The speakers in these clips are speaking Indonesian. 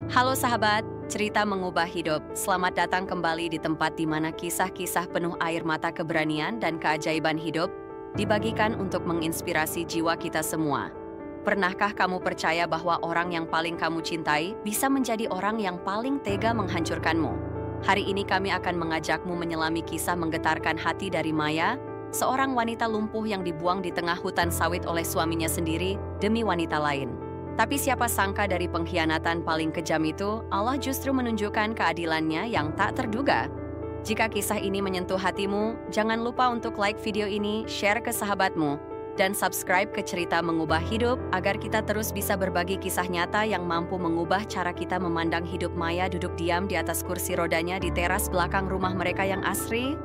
Halo sahabat, cerita mengubah hidup. Selamat datang kembali di tempat di mana kisah-kisah penuh air mata keberanian dan keajaiban hidup dibagikan untuk menginspirasi jiwa kita semua. Pernahkah kamu percaya bahwa orang yang paling kamu cintai bisa menjadi orang yang paling tega menghancurkanmu? Hari ini kami akan mengajakmu menyelami kisah menggetarkan hati dari Maya, seorang wanita lumpuh yang dibuang di tengah hutan sawit oleh suaminya sendiri demi wanita lain. Tapi siapa sangka dari pengkhianatan paling kejam itu, Allah justru menunjukkan keadilannya yang tak terduga. Jika kisah ini menyentuh hatimu, jangan lupa untuk like video ini, share ke sahabatmu, dan subscribe ke Cerita Mengubah Hidup agar kita terus bisa berbagi kisah nyata yang mampu mengubah cara kita memandang hidup. Maya duduk diam di atas kursi rodanya di teras belakang rumah mereka yang asri.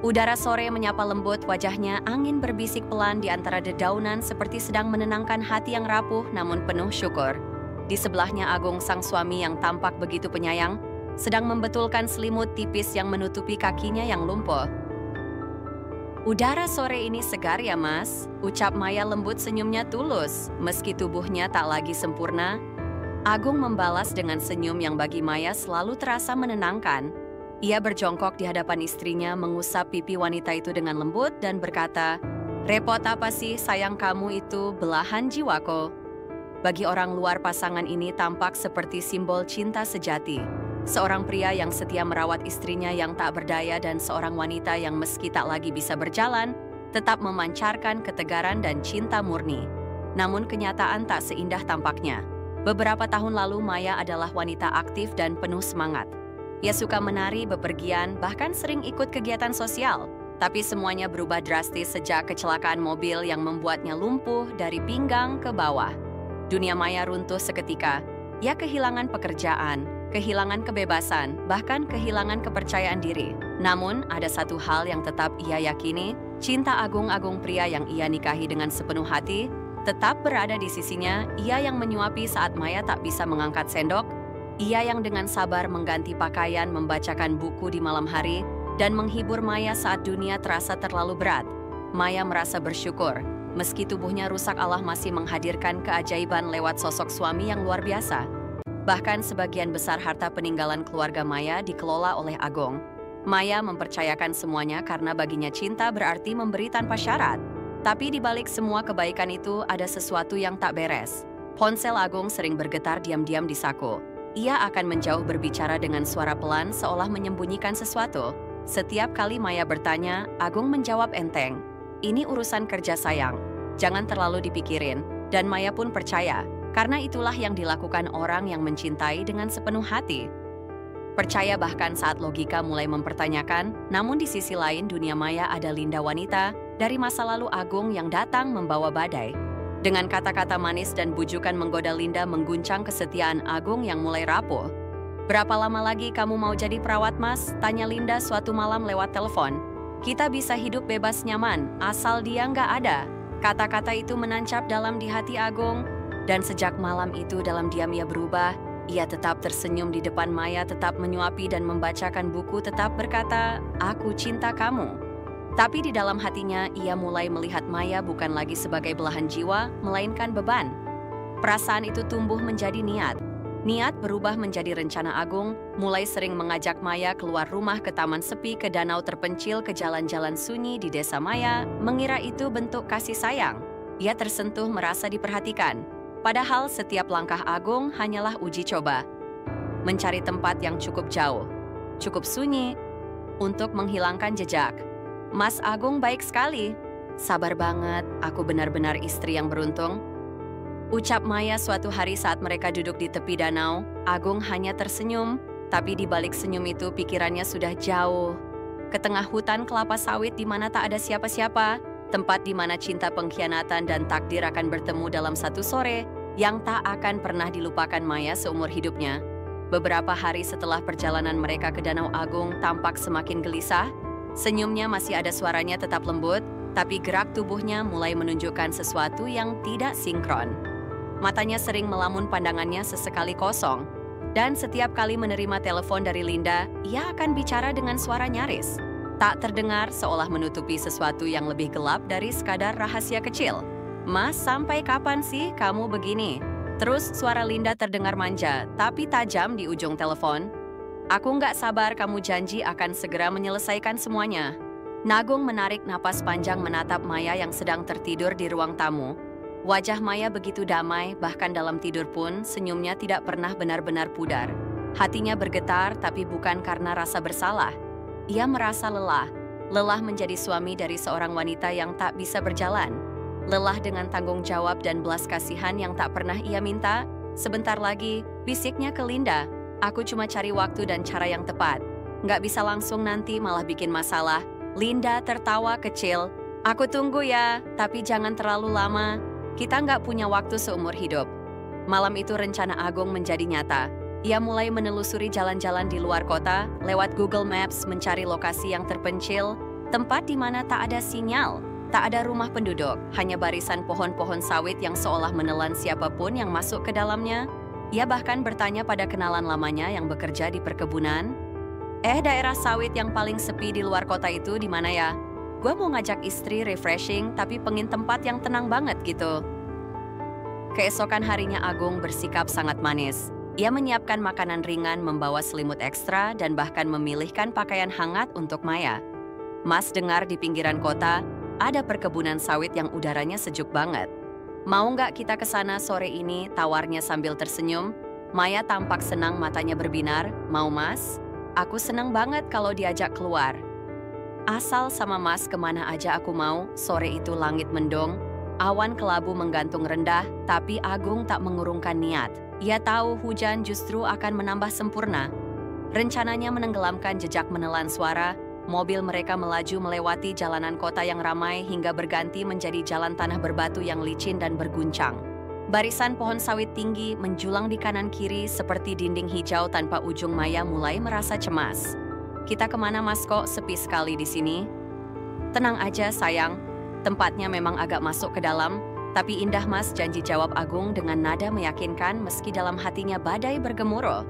Udara sore menyapa lembut wajahnya, angin berbisik pelan di antara dedaunan seperti sedang menenangkan hati yang rapuh namun penuh syukur. Di sebelahnya Agung, sang suami yang tampak begitu penyayang, sedang membetulkan selimut tipis yang menutupi kakinya yang lumpuh. "Udara sore ini segar ya mas," ucap Maya lembut, senyumnya tulus. Meski tubuhnya tak lagi sempurna, Agung membalas dengan senyum yang bagi Maya selalu terasa menenangkan. Ia berjongkok di hadapan istrinya, mengusap pipi wanita itu dengan lembut dan berkata, "Repot apa sih, sayang, kamu itu belahan jiwaku." Bagi orang luar, pasangan ini tampak seperti simbol cinta sejati. Seorang pria yang setia merawat istrinya yang tak berdaya dan seorang wanita yang meski tak lagi bisa berjalan, tetap memancarkan ketegaran dan cinta murni. Namun kenyataan tak seindah tampaknya. Beberapa tahun lalu Maya adalah wanita aktif dan penuh semangat. Ia suka menari, bepergian, bahkan sering ikut kegiatan sosial. Tapi semuanya berubah drastis sejak kecelakaan mobil yang membuatnya lumpuh dari pinggang ke bawah. Dunia Maya runtuh seketika. Ia kehilangan pekerjaan, kehilangan kebebasan, bahkan kehilangan kepercayaan diri. Namun, ada satu hal yang tetap ia yakini, cinta Agung, pria yang ia nikahi dengan sepenuh hati, tetap berada di sisinya. Ia yang menyuapi saat Maya tak bisa mengangkat sendok, ia yang dengan sabar mengganti pakaian, membacakan buku di malam hari, dan menghibur Maya saat dunia terasa terlalu berat. Maya merasa bersyukur. Meski tubuhnya rusak, Allah masih menghadirkan keajaiban lewat sosok suami yang luar biasa. Bahkan sebagian besar harta peninggalan keluarga Maya dikelola oleh Agung. Maya mempercayakan semuanya karena baginya cinta berarti memberi tanpa syarat. Tapi di balik semua kebaikan itu ada sesuatu yang tak beres. Ponsel Agung sering bergetar diam-diam di saku. Ia akan menjauh berbicara dengan suara pelan seolah menyembunyikan sesuatu. Setiap kali Maya bertanya, Agung menjawab enteng, "Ini urusan kerja sayang, jangan terlalu dipikirin." Dan Maya pun percaya, karena itulah yang dilakukan orang yang mencintai dengan sepenuh hati. Percaya bahkan saat logika mulai mempertanyakan, namun di sisi lain dunia Maya ada Linda, wanita dari masa lalu Agung yang datang membawa badai. Dengan kata-kata manis dan bujukan menggoda, Linda mengguncang kesetiaan Agung yang mulai rapuh. "Berapa lama lagi kamu mau jadi perawat, Mas?" tanya Linda suatu malam lewat telepon. "Kita bisa hidup bebas nyaman, asal dia nggak ada." Kata-kata itu menancap dalam di hati Agung. Dan sejak malam itu dalam diam ia berubah. Ia tetap tersenyum di depan Maya, tetap menyuapi dan membacakan buku, tetap berkata, "Aku cinta kamu." Tapi di dalam hatinya, ia mulai melihat Maya bukan lagi sebagai belahan jiwa, melainkan beban. Perasaan itu tumbuh menjadi niat. Niat berubah menjadi rencana Agung, mulai sering mengajak Maya keluar rumah ke taman sepi, ke danau terpencil, ke jalan-jalan sunyi di desa Maya, mengira itu bentuk kasih sayang. Ia tersentuh merasa diperhatikan. Padahal setiap langkah Agung hanyalah uji coba. Mencari tempat yang cukup jauh, cukup sunyi, untuk menghilangkan jejak. "Mas Agung baik sekali. Sabar banget, aku benar-benar istri yang beruntung," ucap Maya suatu hari saat mereka duduk di tepi danau. Agung hanya tersenyum, tapi di balik senyum itu pikirannya sudah jauh. Ke tengah hutan kelapa sawit di mana tak ada siapa-siapa, tempat di mana cinta, pengkhianatan, dan takdir akan bertemu dalam satu sore yang tak akan pernah dilupakan Maya seumur hidupnya. Beberapa hari setelah perjalanan mereka ke Danau Agung tampak semakin gelisah. Senyumnya masih ada, suaranya tetap lembut, tapi gerak tubuhnya mulai menunjukkan sesuatu yang tidak sinkron. Matanya sering melamun, pandangannya sesekali kosong. Dan setiap kali menerima telepon dari Linda, ia akan bicara dengan suara nyaris. Tak terdengar, seolah menutupi sesuatu yang lebih gelap dari sekadar rahasia kecil. "Mas, sampai kapan sih kamu begini?" Terus suara Linda terdengar manja, tapi tajam di ujung telepon. Aku nggak sabar, kamu janji akan segera menyelesaikan semuanya. Nagung menarik napas panjang menatap Maya yang sedang tertidur di ruang tamu. Wajah Maya begitu damai, bahkan dalam tidur pun senyumnya tidak pernah benar-benar pudar. Hatinya bergetar, tapi bukan karena rasa bersalah. Ia merasa lelah. Lelah menjadi suami dari seorang wanita yang tak bisa berjalan. Lelah dengan tanggung jawab dan belas kasihan yang tak pernah ia minta. Sebentar lagi, bisiknya ke Linda. Aku cuma cari waktu dan cara yang tepat. Nggak bisa langsung, nanti malah bikin masalah. Linda tertawa kecil. Aku tunggu ya, tapi jangan terlalu lama. Kita nggak punya waktu seumur hidup. Malam itu rencana Agung menjadi nyata. Ia mulai menelusuri jalan-jalan di luar kota, lewat Google Maps mencari lokasi yang terpencil, tempat di mana tak ada sinyal, tak ada rumah penduduk, hanya barisan pohon-pohon sawit yang seolah menelan siapapun yang masuk ke dalamnya. Ia bahkan bertanya pada kenalan lamanya yang bekerja di perkebunan, daerah sawit yang paling sepi di luar kota itu di mana ya? Gue mau ngajak istri refreshing, tapi pengen tempat yang tenang banget gitu. Keesokan harinya Agung bersikap sangat manis. Ia menyiapkan makanan ringan, membawa selimut ekstra, dan bahkan memilihkan pakaian hangat untuk Maya. Mas dengar di pinggiran kota, ada perkebunan sawit yang udaranya sejuk banget. Mau nggak kita ke sana sore ini, tawarnya sambil tersenyum. Maya tampak senang, matanya berbinar. Mau mas? Aku senang banget kalau diajak keluar. Asal sama mas kemana aja aku mau. Sore itu langit mendung, awan kelabu menggantung rendah, tapi Agung tak mengurungkan niat. Ia tahu hujan justru akan menambah sempurna. Rencananya menenggelamkan jejak menelan suara. Mobil mereka melaju melewati jalanan kota yang ramai hingga berganti menjadi jalan tanah berbatu yang licin dan berguncang. Barisan pohon sawit tinggi menjulang di kanan kiri seperti dinding hijau tanpa ujung. Maya mulai merasa cemas. Kita kemana mas, kok sepi sekali di sini? Tenang aja sayang, tempatnya memang agak masuk ke dalam, tapi indah mas, janji, jawab Agung dengan nada meyakinkan meski dalam hatinya badai bergemuruh.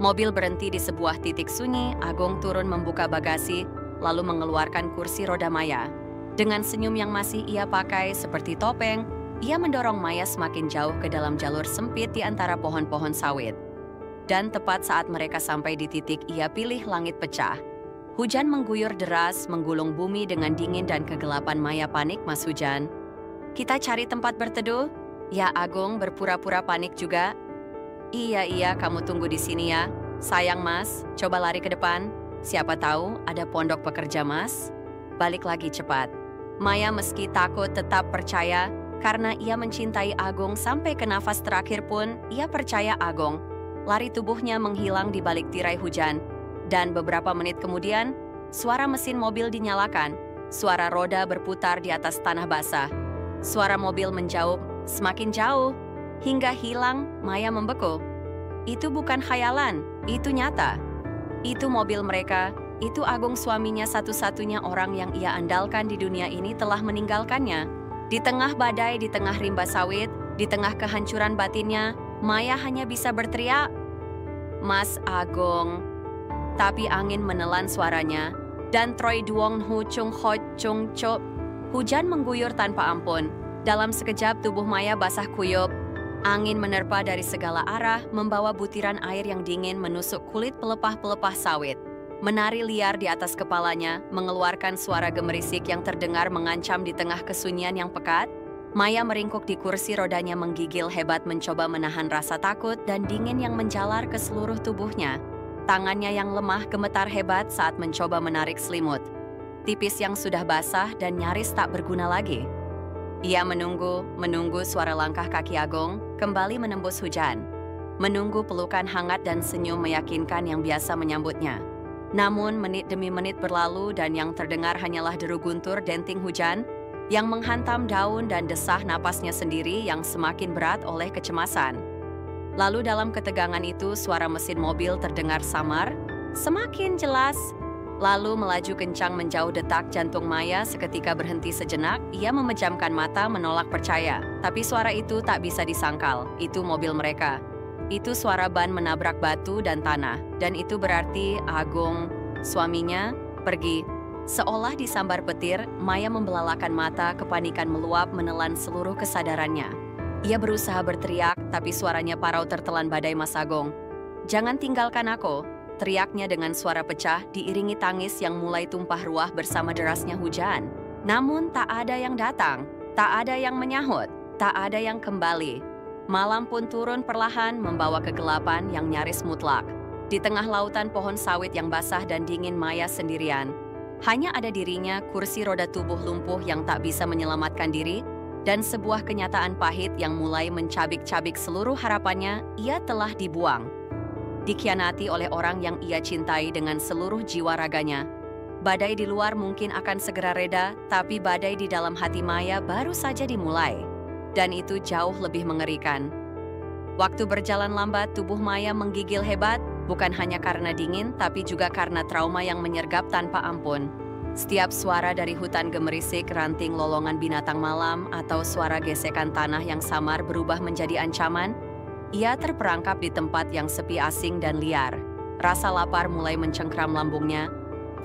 Mobil berhenti di sebuah titik sunyi. Agung turun membuka bagasi, lalu mengeluarkan kursi roda Maya. Dengan senyum yang masih ia pakai seperti topeng, ia mendorong Maya semakin jauh ke dalam jalur sempit di antara pohon-pohon sawit. Dan tepat saat mereka sampai di titik, ia pilih langit pecah. Hujan mengguyur deras, menggulung bumi dengan dingin dan kegelapan. Maya panik, mas hujan. Kita cari tempat berteduh? Ya, Agung berpura-pura panik juga. Iya, kamu tunggu di sini ya. Sayang mas, coba lari ke depan. Siapa tahu ada pondok pekerja mas. Balik lagi cepat. Maya meski takut tetap percaya, karena ia mencintai Agung sampai ke nafas terakhir pun, ia percaya Agung. Lari tubuhnya menghilang di balik tirai hujan. Dan beberapa menit kemudian, suara mesin mobil dinyalakan. Suara roda berputar di atas tanah basah. Suara mobil menjauh, semakin jauh, hingga hilang. Maya membeku. Itu bukan khayalan, itu nyata. Itu mobil mereka, itu Agung, suaminya, satu-satunya orang yang ia andalkan di dunia ini telah meninggalkannya. Di tengah badai, di tengah rimba sawit, di tengah kehancuran batinnya, Maya hanya bisa berteriak, Mas Agung. Tapi angin menelan suaranya, dan Troy Duong Hu Chung Ho Chung Cho. Hujan mengguyur tanpa ampun. Dalam sekejap tubuh Maya basah kuyup. Angin menerpa dari segala arah, membawa butiran air yang dingin menusuk kulit pelepah-pelepah sawit. Menari liar di atas kepalanya, mengeluarkan suara gemerisik yang terdengar mengancam di tengah kesunyian yang pekat. Maya meringkuk di kursi rodanya, menggigil hebat mencoba menahan rasa takut dan dingin yang menjalar ke seluruh tubuhnya. Tangannya yang lemah gemetar hebat saat mencoba menarik selimut tipis yang sudah basah dan nyaris tak berguna lagi. Ia menunggu suara langkah kaki Agung kembali menembus hujan. Menunggu pelukan hangat dan senyum meyakinkan yang biasa menyambutnya. Namun menit demi menit berlalu dan yang terdengar hanyalah deru guntur denting hujan yang menghantam daun dan desah napasnya sendiri yang semakin berat oleh kecemasan. Lalu dalam ketegangan itu suara mesin mobil terdengar samar, semakin jelas, lalu melaju kencang menjauh. Detak jantung Maya seketika berhenti sejenak. Ia memejamkan mata menolak percaya, tapi suara itu tak bisa disangkal. Itu mobil mereka. Itu suara ban menabrak batu dan tanah, dan itu berarti Agung, suaminya, pergi. Seolah disambar petir, Maya membelalakan mata, kepanikan meluap menelan seluruh kesadarannya. Ia berusaha berteriak, tapi suaranya parau tertelan badai masagong. "Jangan tinggalkan aku," teriaknya dengan suara pecah diiringi tangis yang mulai tumpah ruah bersama derasnya hujan. Namun tak ada yang datang, tak ada yang menyahut, tak ada yang kembali. Malam pun turun perlahan membawa kegelapan yang nyaris mutlak. Di tengah lautan pohon sawit yang basah dan dingin, Maya sendirian. Hanya ada dirinya, kursi roda tubuh lumpuh yang tak bisa menyelamatkan diri, dan sebuah kenyataan pahit yang mulai mencabik-cabik seluruh harapannya. Ia telah dibuang. Dikhianati oleh orang yang ia cintai dengan seluruh jiwa raganya. Badai di luar mungkin akan segera reda, tapi badai di dalam hati Maya baru saja dimulai. Dan itu jauh lebih mengerikan. Waktu berjalan lambat, tubuh Maya menggigil hebat, bukan hanya karena dingin, tapi juga karena trauma yang menyergap tanpa ampun. Setiap suara dari hutan gemerisik, ranting lolongan binatang malam, atau suara gesekan tanah yang samar berubah menjadi ancaman. Ia terperangkap di tempat yang sepi, asing, dan liar. Rasa lapar mulai mencengkram lambungnya.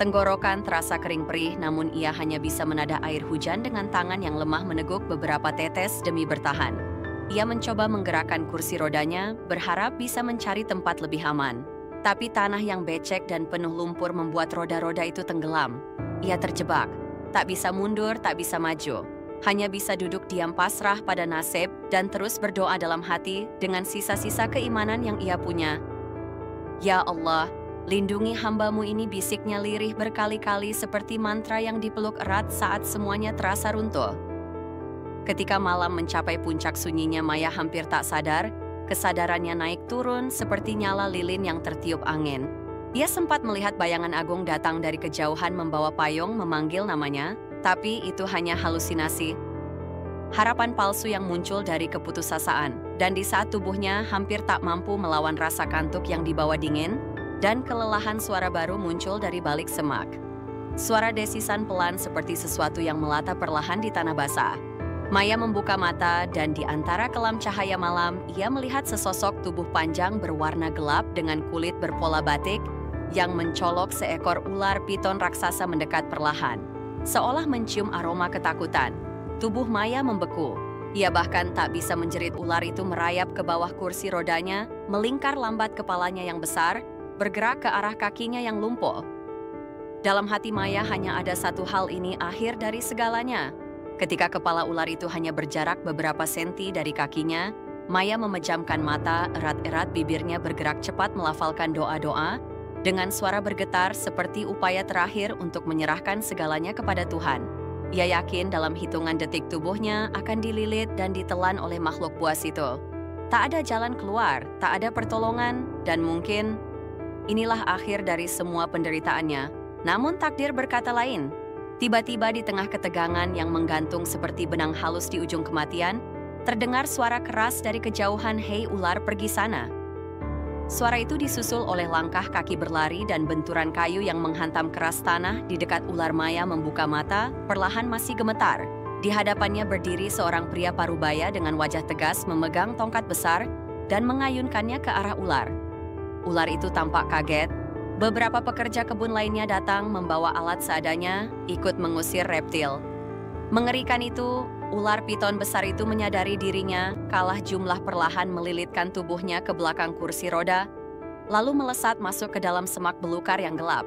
Tenggorokan terasa kering perih, namun ia hanya bisa menadah air hujan dengan tangan yang lemah meneguk beberapa tetes demi bertahan. Ia mencoba menggerakkan kursi rodanya, berharap bisa mencari tempat lebih aman. Tapi tanah yang becek dan penuh lumpur membuat roda-roda itu tenggelam. Ia terjebak, tak bisa mundur, tak bisa maju. Hanya bisa duduk diam pasrah pada nasib dan terus berdoa dalam hati dengan sisa-sisa keimanan yang ia punya. "Ya Allah, lindungi hamba-Mu ini," bisiknya lirih berkali-kali seperti mantra yang dipeluk erat saat semuanya terasa runtuh. Ketika malam mencapai puncak sunyinya, Maya hampir tak sadar. Kesadarannya naik turun seperti nyala lilin yang tertiup angin. Ia sempat melihat bayangan agung datang dari kejauhan membawa payung memanggil namanya, tapi itu hanya halusinasi. Harapan palsu yang muncul dari keputusasaan, dan di saat tubuhnya hampir tak mampu melawan rasa kantuk yang dibawa dingin, dan kelelahan, suara baru muncul dari balik semak. Suara desisan pelan seperti sesuatu yang melata perlahan di tanah basah. Maya membuka mata dan di antara kelam cahaya malam, ia melihat sesosok tubuh panjang berwarna gelap dengan kulit berpola batik yang mencolok seekor ular piton raksasa mendekat perlahan. Seolah mencium aroma ketakutan. Tubuh Maya membeku. Ia bahkan tak bisa menjerit. Ular itu merayap ke bawah kursi rodanya, melingkar lambat kepalanya yang besar, bergerak ke arah kakinya yang lumpuh. Dalam hati Maya hanya ada satu hal, ini akhir dari segalanya. Ketika kepala ular itu hanya berjarak beberapa senti dari kakinya, Maya memejamkan mata, erat-erat bibirnya bergerak cepat melafalkan doa-doa, dengan suara bergetar seperti upaya terakhir untuk menyerahkan segalanya kepada Tuhan. Ia yakin dalam hitungan detik tubuhnya akan dililit dan ditelan oleh makhluk buas itu. Tak ada jalan keluar, tak ada pertolongan, dan mungkin inilah akhir dari semua penderitaannya. Namun takdir berkata lain. Tiba-tiba di tengah ketegangan yang menggantung seperti benang halus di ujung kematian, terdengar suara keras dari kejauhan, "Hei ular, pergi sana." Suara itu disusul oleh langkah kaki berlari dan benturan kayu yang menghantam keras tanah di dekat ular. Maya membuka mata, perlahan masih gemetar. Di hadapannya berdiri seorang pria parubaya dengan wajah tegas memegang tongkat besar dan mengayunkannya ke arah ular. Ular itu tampak kaget. Beberapa pekerja kebun lainnya datang membawa alat seadanya, ikut mengusir reptil. Mengerikan itu, ular piton besar itu menyadari dirinya kalah jumlah, perlahan melilitkan tubuhnya ke belakang kursi roda, lalu melesat masuk ke dalam semak belukar yang gelap.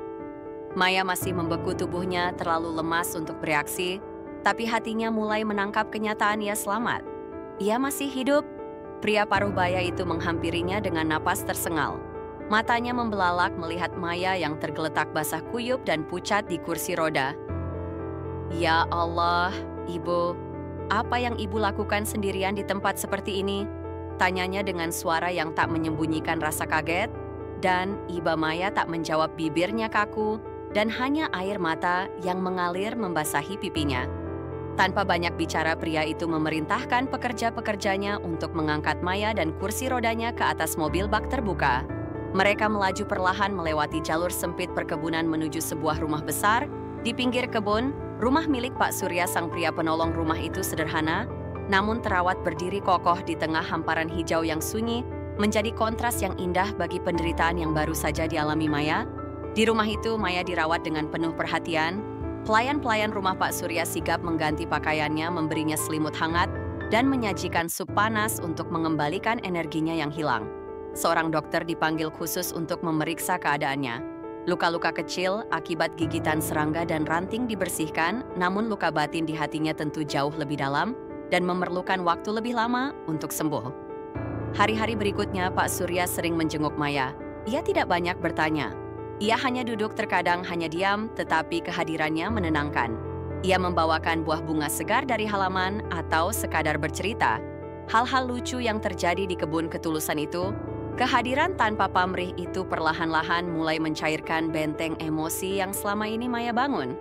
Maya masih membeku, tubuhnya terlalu lemas untuk bereaksi, tapi hatinya mulai menangkap kenyataan ia selamat. Ia masih hidup. Pria paruh baya itu menghampirinya dengan napas tersengal. Matanya membelalak melihat Maya yang tergeletak basah kuyup dan pucat di kursi roda. "Ya Allah, Ibu, apa yang Ibu lakukan sendirian di tempat seperti ini?" tanyanya dengan suara yang tak menyembunyikan rasa kaget, dan Iba Maya tak menjawab. Bibirnya kaku dan hanya air mata yang mengalir membasahi pipinya. Tanpa banyak bicara, pria itu memerintahkan pekerja-pekerjanya untuk mengangkat Maya dan kursi rodanya ke atas mobil bak terbuka. Mereka melaju perlahan melewati jalur sempit perkebunan menuju sebuah rumah besar di pinggir kebun. Rumah milik Pak Surya, sang pria penolong rumah itu sederhana, namun terawat berdiri kokoh di tengah hamparan hijau yang sunyi, menjadi kontras yang indah bagi penderitaan yang baru saja dialami Maya. Di rumah itu, Maya dirawat dengan penuh perhatian. Pelayan-pelayan rumah Pak Surya sigap mengganti pakaiannya, memberinya selimut hangat, dan menyajikan sup panas untuk mengembalikan energinya yang hilang. Seorang dokter dipanggil khusus untuk memeriksa keadaannya. Luka-luka kecil akibat gigitan serangga dan ranting dibersihkan, namun luka batin di hatinya tentu jauh lebih dalam dan memerlukan waktu lebih lama untuk sembuh. Hari-hari berikutnya, Pak Surya sering menjenguk Maya. Ia tidak banyak bertanya. Ia hanya duduk, terkadang hanya diam, tetapi kehadirannya menenangkan. Ia membawakan buah bunga segar dari halaman atau sekadar bercerita. Hal-hal lucu yang terjadi di kebun ketulusan itu, kehadiran tanpa pamrih itu perlahan-lahan mulai mencairkan benteng emosi yang selama ini Maya bangun.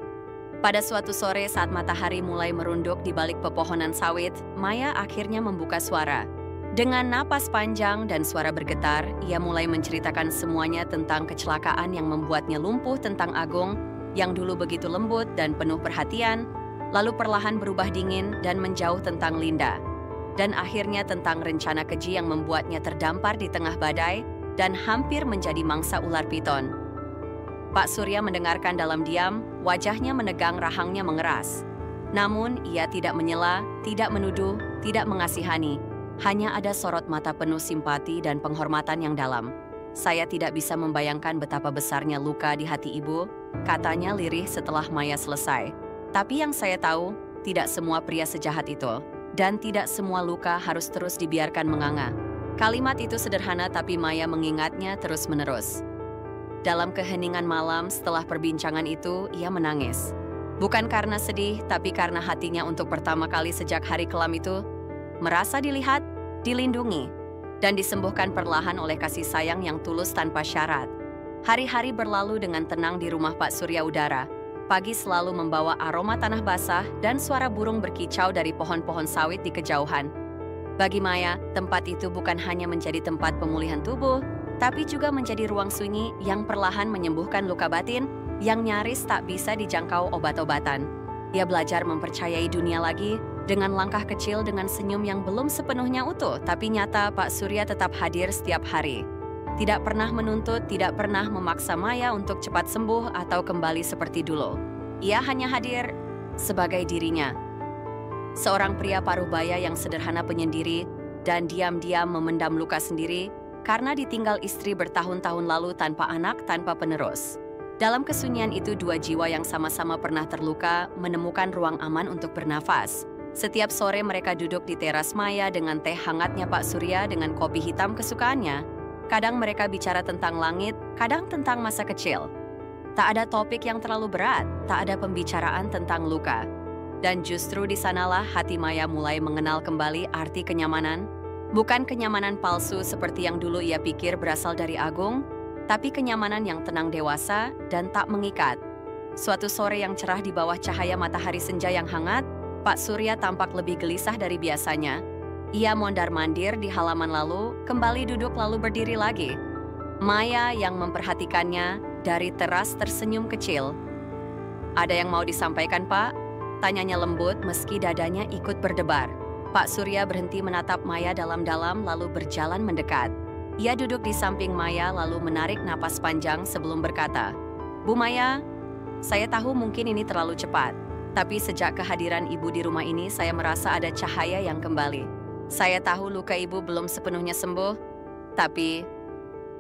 Pada suatu sore saat matahari mulai merunduk di balik pepohonan sawit, Maya akhirnya membuka suara. Dengan napas panjang dan suara bergetar, ia mulai menceritakan semuanya tentang kecelakaan yang membuatnya lumpuh, tentang Agung yang dulu begitu lembut dan penuh perhatian, lalu perlahan berubah dingin dan menjauh, tentang Linda, dan akhirnya tentang rencana keji yang membuatnya terdampar di tengah badai dan hampir menjadi mangsa ular piton. Pak Surya mendengarkan dalam diam, wajahnya menegang, rahangnya mengeras. Namun ia tidak menyela, tidak menuduh, tidak mengasihani. Hanya ada sorot mata penuh simpati dan penghormatan yang dalam. Saya tidak bisa membayangkan betapa besarnya luka di hati ibu, katanya lirih setelah Maya selesai. Tapi yang saya tahu, tidak semua pria sejahat itu. Dan tidak semua luka harus terus dibiarkan menganga. Kalimat itu sederhana tapi Maya mengingatnya terus-menerus. Dalam keheningan malam setelah perbincangan itu, ia menangis. Bukan karena sedih, tapi karena hatinya untuk pertama kali sejak hari kelam itu, merasa dilihat, dilindungi, dan disembuhkan perlahan oleh kasih sayang yang tulus tanpa syarat. Hari-hari berlalu dengan tenang di rumah Pak Surya. Udara pagi selalu membawa aroma tanah basah dan suara burung berkicau dari pohon-pohon sawit di kejauhan. Bagi Maya, tempat itu bukan hanya menjadi tempat pemulihan tubuh, tapi juga menjadi ruang sunyi yang perlahan menyembuhkan luka batin yang nyaris tak bisa dijangkau obat-obatan. Ia belajar mempercayai dunia lagi, dengan langkah kecil, dengan senyum yang belum sepenuhnya utuh, tapi nyata. Pak Surya tetap hadir setiap hari. Tidak pernah menuntut, tidak pernah memaksa Maya untuk cepat sembuh atau kembali seperti dulu. Ia hanya hadir sebagai dirinya. Seorang pria paruh-baya yang sederhana, penyendiri, dan diam-diam memendam luka sendiri karena ditinggal istri bertahun-tahun lalu tanpa anak, tanpa penerus. Dalam kesunyian itu, dua jiwa yang sama-sama pernah terluka menemukan ruang aman untuk bernafas. Setiap sore mereka duduk di teras Maya dengan teh hangatnya Pak Surya dengan kopi hitam kesukaannya. Kadang mereka bicara tentang langit, kadang tentang masa kecil. Tak ada topik yang terlalu berat, tak ada pembicaraan tentang luka. Dan justru di sanalah hati Maya mulai mengenal kembali arti kenyamanan. Bukan kenyamanan palsu seperti yang dulu ia pikir berasal dari Agung, tapi kenyamanan yang tenang, dewasa, dan tak mengikat. Suatu sore yang cerah di bawah cahaya matahari senja yang hangat, Pak Surya tampak lebih gelisah dari biasanya. Ia mondar-mandir di halaman, lalu kembali duduk, lalu berdiri lagi. Maya yang memperhatikannya dari teras tersenyum kecil. "Ada yang mau disampaikan, Pak?" tanyanya lembut meski dadanya ikut berdebar. Pak Surya berhenti menatap Maya dalam-dalam lalu berjalan mendekat. Ia duduk di samping Maya lalu menarik napas panjang sebelum berkata, "Bu Maya, saya tahu mungkin ini terlalu cepat. Tapi sejak kehadiran ibu di rumah ini, saya merasa ada cahaya yang kembali. Saya tahu luka ibu belum sepenuhnya sembuh, tapi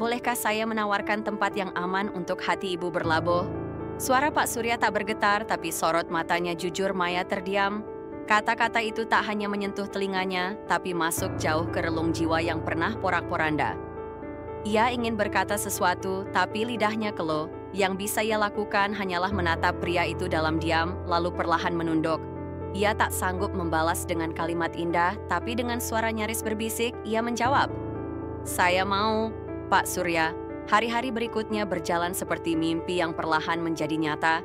bolehkah saya menawarkan tempat yang aman untuk hati ibu berlabuh?" Suara Pak Surya tak bergetar, tapi sorot matanya jujur. Maya terdiam. Kata-kata itu tak hanya menyentuh telinganya, tapi masuk jauh ke relung jiwa yang pernah porak-poranda. Ia ingin berkata sesuatu, tapi lidahnya keluh. Yang bisa ia lakukan hanyalah menatap pria itu dalam diam, lalu perlahan menunduk. Ia tak sanggup membalas dengan kalimat indah, tapi dengan suara nyaris berbisik, ia menjawab, "Saya mau, Pak Surya." Hari-hari berikutnya berjalan seperti mimpi yang perlahan menjadi nyata.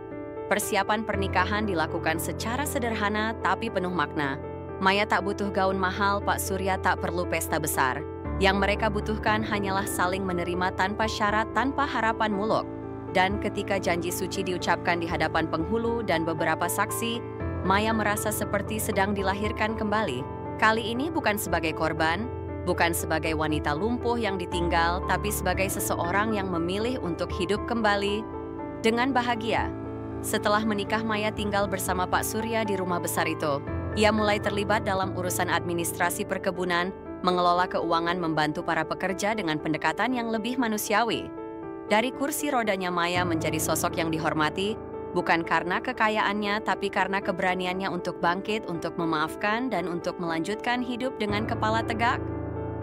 Persiapan pernikahan dilakukan secara sederhana tapi penuh makna. Maya tak butuh gaun mahal, Pak Surya tak perlu pesta besar. Yang mereka butuhkan hanyalah saling menerima tanpa syarat, tanpa harapan muluk. Dan ketika janji suci diucapkan di hadapan penghulu dan beberapa saksi, Maya merasa seperti sedang dilahirkan kembali. Kali ini bukan sebagai korban, bukan sebagai wanita lumpuh yang ditinggal, tapi sebagai seseorang yang memilih untuk hidup kembali dengan bahagia. Setelah menikah, Maya tinggal bersama Pak Surya di rumah besar itu. Ia mulai terlibat dalam urusan administrasi perkebunan, mengelola keuangan, membantu para pekerja dengan pendekatan yang lebih manusiawi. Dari kursi rodanya Maya menjadi sosok yang dihormati, bukan karena kekayaannya, tapi karena keberaniannya untuk bangkit, untuk memaafkan, dan untuk melanjutkan hidup dengan kepala tegak.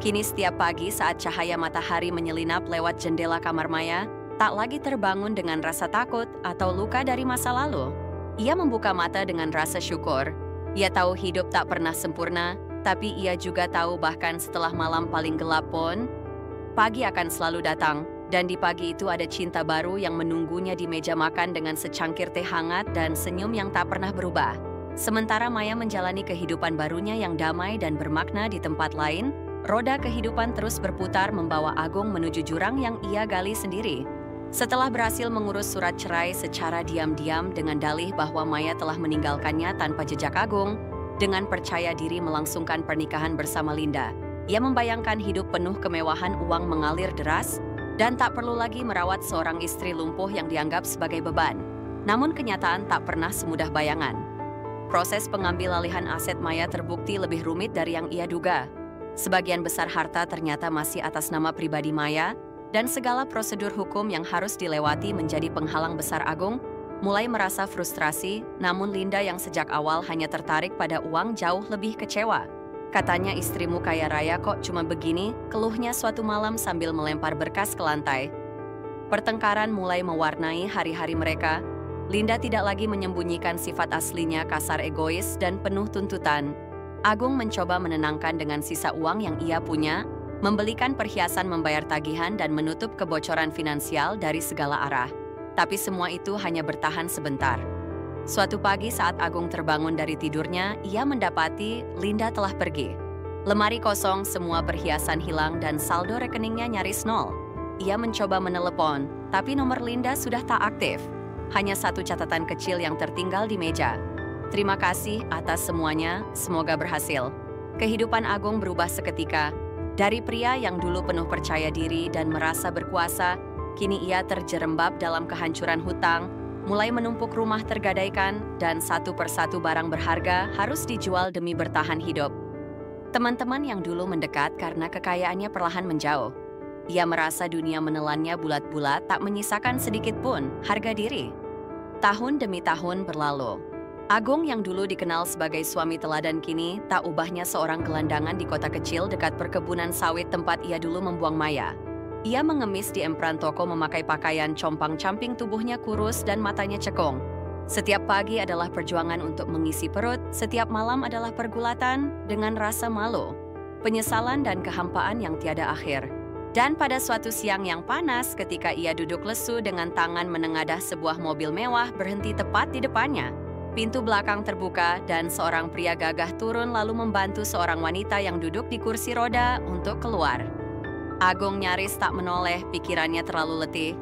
Kini setiap pagi saat cahaya matahari menyelinap lewat jendela kamar Maya, tak lagi terbangun dengan rasa takut atau luka dari masa lalu. Ia membuka mata dengan rasa syukur. Ia tahu hidup tak pernah sempurna, tapi ia juga tahu bahkan setelah malam paling gelap pun, pagi akan selalu datang. Dan di pagi itu ada cinta baru yang menunggunya di meja makan dengan secangkir teh hangat dan senyum yang tak pernah berubah. Sementara Maya menjalani kehidupan barunya yang damai dan bermakna di tempat lain, roda kehidupan terus berputar membawa Agung menuju jurang yang ia gali sendiri. Setelah berhasil mengurus surat cerai secara diam-diam dengan dalih bahwa Maya telah meninggalkannya tanpa jejak, Agung dengan percaya diri melangsungkan pernikahan bersama Linda. Ia membayangkan hidup penuh kemewahan, uang mengalir deras, dan tak perlu lagi merawat seorang istri lumpuh yang dianggap sebagai beban. Namun kenyataan tak pernah semudah bayangan. Proses pengambil alihan aset Maya terbukti lebih rumit dari yang ia duga. Sebagian besar harta ternyata masih atas nama pribadi Maya, dan segala prosedur hukum yang harus dilewati menjadi penghalang besar. Agung mulai merasa frustrasi, namun Linda yang sejak awal hanya tertarik pada uang jauh lebih kecewa. Katanya, istrimu kaya raya kok cuma begini, keluhnya suatu malam sambil melempar berkas ke lantai. Pertengkaran mulai mewarnai hari-hari mereka. Linda tidak lagi menyembunyikan sifat aslinya, kasar, egois, dan penuh tuntutan. Agung mencoba menenangkan dengan sisa uang yang ia punya, membelikan perhiasan, membayar tagihan, dan menutup kebocoran finansial dari segala arah. Tapi semua itu hanya bertahan sebentar. Suatu pagi saat Agung terbangun dari tidurnya, ia mendapati Linda telah pergi. Lemari kosong, semua perhiasan hilang, dan saldo rekeningnya nyaris nol. Ia mencoba menelepon, tapi nomor Linda sudah tak aktif. Hanya satu catatan kecil yang tertinggal di meja. "Terima kasih atas semuanya, semoga berhasil." Kehidupan Agung berubah seketika. Dari pria yang dulu penuh percaya diri dan merasa berkuasa, kini ia terjerembab dalam kehancuran hutang, mulai menumpuk rumah tergadaikan, dan satu persatu barang berharga harus dijual demi bertahan hidup. Teman-teman yang dulu mendekat karena kekayaannya perlahan menjauh. Ia merasa dunia menelannya bulat-bulat, tak menyisakan sedikit pun harga diri. Tahun demi tahun berlalu. Agung yang dulu dikenal sebagai suami teladan kini tak ubahnya seorang gelandangan di kota kecil dekat perkebunan sawit tempat ia dulu membuang Maya. Ia mengemis di empran toko memakai pakaian compang-camping, tubuhnya kurus dan matanya cekung. Setiap pagi adalah perjuangan untuk mengisi perut, setiap malam adalah pergulatan dengan rasa malu, penyesalan dan kehampaan yang tiada akhir. Dan pada suatu siang yang panas, ketika ia duduk lesu dengan tangan menengadah sebuah mobil mewah berhenti tepat di depannya, pintu belakang terbuka dan seorang pria gagah turun lalu membantu seorang wanita yang duduk di kursi roda untuk keluar. Agung nyaris tak menoleh, pikirannya terlalu letih.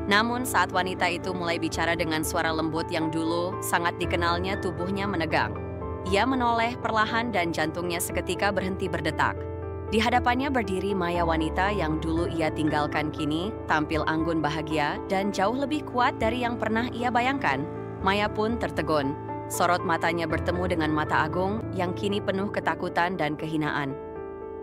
Namun saat wanita itu mulai bicara dengan suara lembut yang dulu sangat dikenalnya, tubuhnya menegang. Ia menoleh perlahan dan jantungnya seketika berhenti berdetak. Di hadapannya berdiri Maya, wanita yang dulu ia tinggalkan kini tampil anggun, bahagia, dan jauh lebih kuat dari yang pernah ia bayangkan. Maya pun tertegun. Sorot matanya bertemu dengan mata Agung yang kini penuh ketakutan dan kehinaan.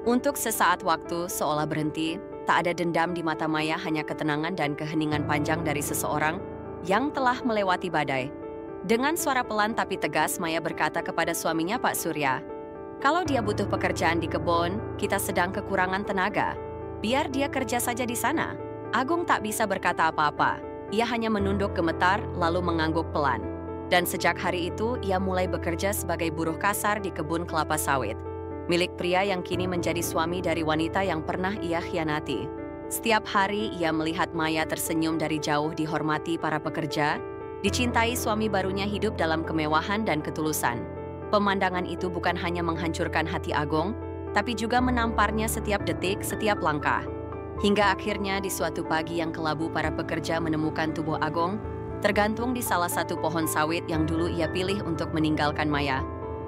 Untuk sesaat waktu seolah berhenti, tak ada dendam di mata Maya, hanya ketenangan dan keheningan panjang dari seseorang yang telah melewati badai. Dengan suara pelan tapi tegas, Maya berkata kepada suaminya, "Pak Surya, kalau dia butuh pekerjaan di kebun, kita sedang kekurangan tenaga. Biar dia kerja saja di sana." Agung tak bisa berkata apa-apa. Ia hanya menunduk gemetar lalu mengangguk pelan. Dan sejak hari itu, ia mulai bekerja sebagai buruh kasar di kebun kelapa sawit, milik pria yang kini menjadi suami dari wanita yang pernah ia khianati. Setiap hari ia melihat Maya tersenyum dari jauh, dihormati para pekerja, dicintai suami barunya, hidup dalam kemewahan dan ketulusan. Pemandangan itu bukan hanya menghancurkan hati Agung, tapi juga menamparnya setiap detik, setiap langkah. Hingga akhirnya di suatu pagi yang kelabu, para pekerja menemukan tubuh Agung tergantung di salah satu pohon sawit yang dulu ia pilih untuk meninggalkan Maya.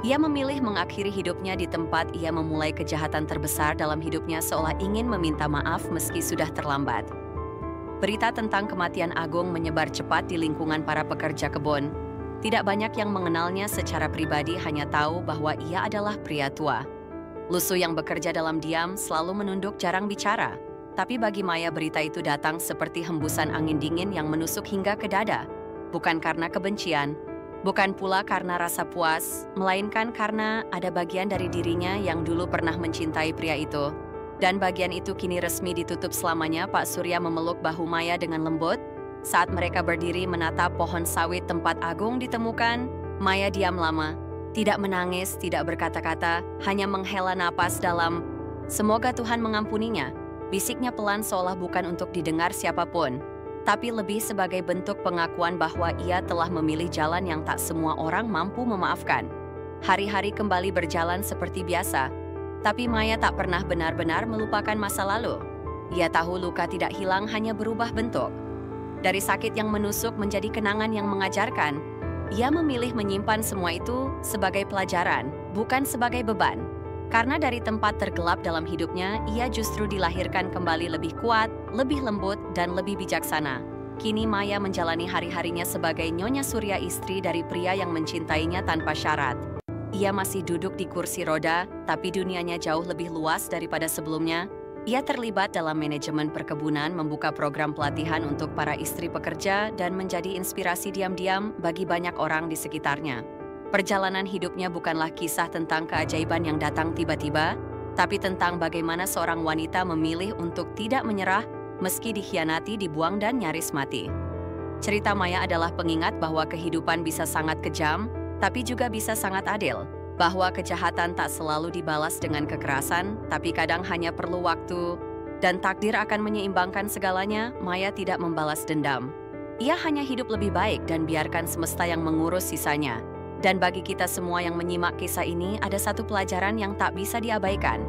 Ia memilih mengakhiri hidupnya di tempat ia memulai kejahatan terbesar dalam hidupnya, seolah ingin meminta maaf meski sudah terlambat. Berita tentang kematian Agung menyebar cepat di lingkungan para pekerja kebun. Tidak banyak yang mengenalnya secara pribadi, hanya tahu bahwa ia adalah pria tua. Lusu yang bekerja dalam diam, selalu menunduk, jarang bicara. Tapi bagi Maya berita itu datang seperti hembusan angin dingin yang menusuk hingga ke dada. Bukan karena kebencian, bukan pula karena rasa puas, melainkan karena ada bagian dari dirinya yang dulu pernah mencintai pria itu. Dan bagian itu kini resmi ditutup selamanya. Pak Surya memeluk bahu Maya dengan lembut. Saat mereka berdiri menatap pohon sawit tempat Agung ditemukan, Maya diam lama. Tidak menangis, tidak berkata-kata, hanya menghela napas dalam. Semoga Tuhan mengampuninya. Bisiknya pelan seolah bukan untuk didengar siapapun, tapi lebih sebagai bentuk pengakuan bahwa ia telah memilih jalan yang tak semua orang mampu memaafkan. Hari-hari kembali berjalan seperti biasa, tapi Maya tak pernah benar-benar melupakan masa lalu. Ia tahu luka tidak hilang, hanya berubah bentuk. Dari sakit yang menusuk menjadi kenangan yang mengajarkan. Ia memilih menyimpan semua itu sebagai pelajaran, bukan sebagai beban. Karena dari tempat tergelap dalam hidupnya, ia justru dilahirkan kembali lebih kuat, lebih lembut, dan lebih bijaksana. Kini Maya menjalani hari-harinya sebagai Nyonya Surya, istri dari pria yang mencintainya tanpa syarat. Ia masih duduk di kursi roda, tapi dunianya jauh lebih luas daripada sebelumnya. Ia terlibat dalam manajemen perkebunan, membuka program pelatihan untuk para istri pekerja, dan menjadi inspirasi diam-diam bagi banyak orang di sekitarnya. Perjalanan hidupnya bukanlah kisah tentang keajaiban yang datang tiba-tiba, tapi tentang bagaimana seorang wanita memilih untuk tidak menyerah meski dikhianati, dibuang, dan nyaris mati. Cerita Maya adalah pengingat bahwa kehidupan bisa sangat kejam, tapi juga bisa sangat adil. Bahwa kejahatan tak selalu dibalas dengan kekerasan, tapi kadang hanya perlu waktu, dan takdir akan menyeimbangkan segalanya. Maya tidak membalas dendam. Ia hanya hidup lebih baik dan biarkan semesta yang mengurus sisanya. Dan bagi kita semua yang menyimak kisah ini, ada satu pelajaran yang tak bisa diabaikan.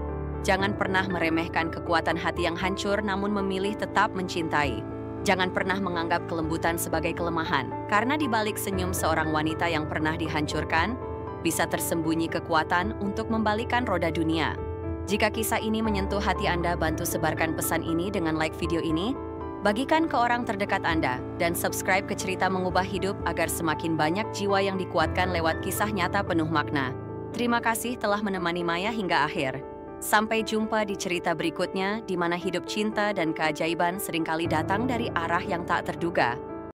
Jangan pernah meremehkan kekuatan hati yang hancur, namun memilih tetap mencintai. Jangan pernah menganggap kelembutan sebagai kelemahan, karena di balik senyum seorang wanita yang pernah dihancurkan, bisa tersembunyi kekuatan untuk membalikan roda dunia. Jika kisah ini menyentuh hati Anda, bantu sebarkan pesan ini dengan like video ini, bagikan ke orang terdekat Anda, dan subscribe ke Cerita Mengubah Hidup agar semakin banyak jiwa yang dikuatkan lewat kisah nyata penuh makna. Terima kasih telah menemani Maya hingga akhir. Sampai jumpa di cerita berikutnya, di mana hidup cinta dan keajaiban seringkali datang dari arah yang tak terduga.